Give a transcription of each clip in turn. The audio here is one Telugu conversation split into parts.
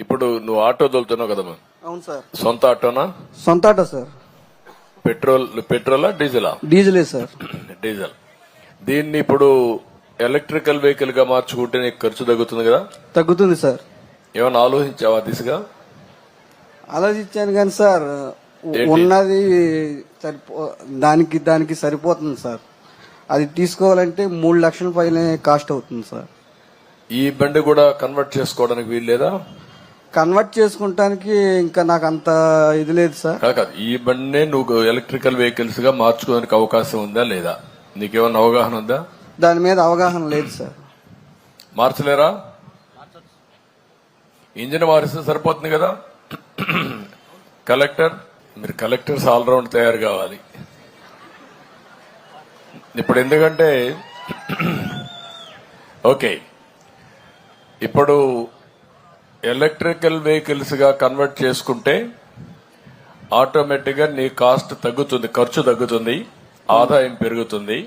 ఇప్పుడు నువ్వు ఆటో తోలుతున్నావు కదమ్మా? అవును సార్. సొంత ఆటోనా? సొంత ఆటో సార్. పెట్రోలా డీజిలా? డీజిలే సార్. డీజిల్. దీన్ని ఇప్పుడు ఎలక్ట్రికల్ వెహికల్ గా మార్చుకుంటే నీకు ఖర్చు తగ్గుతుంది కదా? తగ్గుతుంది సార్. ఏమైనా ఆలోచించావా దిశగా? ఆలోచించాను కానీ సార్ ఉన్నది దానికి సరిపోతుంది సార్. అది తీసుకోవాలంటే 3 లక్షల పైన కాస్ట్ అవుతుంది సార్. ఈ బండి కూడా కన్వర్ట్ చేసుకోవడానికి వీలు లేదా? కన్వర్ట్ చేసుకుంటానికి ఇంకా నాకు అంత ఇది లేదు సార్. కాదు, ఈ బండినే నువ్వు ఎలక్ట్రికల్ వెహికల్స్ గా మార్చుకోవడానికి అవకాశం ఉందా లేదా? నీకేమన్నా అవగాహన ఉందా? దాని మీద అవగాహన లేదు సార్. మార్చలేరా? ఇంజిన్ మారిస్తే సరిపోతుంది కదా. మీరు కలెక్టర్స్ ఆల్రౌండ్ తయారు కావాలి ఇప్పుడు. ఎందుకంటే ఓకే, ఇప్పుడు ఎలక్ట్రికల్ వెహికల్స్ గా కన్వర్ట్ చేసుకుంటే ఆటోమేటిక్ గా నీ కాస్ట్ తగ్గుతుంది, ఖర్చు తగ్గుతుంది, ఆదాయం పెరుగుతుంది.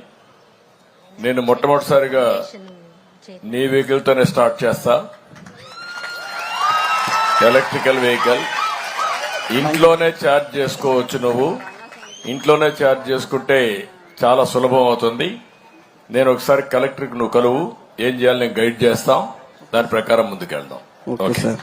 నేను మొట్టమొదటిసారిగా నీ వెహికల్ తోనే స్టార్ట్ చేస్తా. ఎలక్ట్రికల్ వెహికల్ ఇంట్లోనే ఛార్జ్ చేసుకోవచ్చు. నువ్వు ఇంట్లోనే ఛార్జ్ చేసుకుంటే చాలా సులభం అవుతుంది. నేను ఒకసారి కలెక్టర్కి నువ్వు కలువు, ఏం చేయాలి నేను గైడ్ చేస్తాం, దాని ప్రకారం ముందుకెళ్దాం. Okay sir.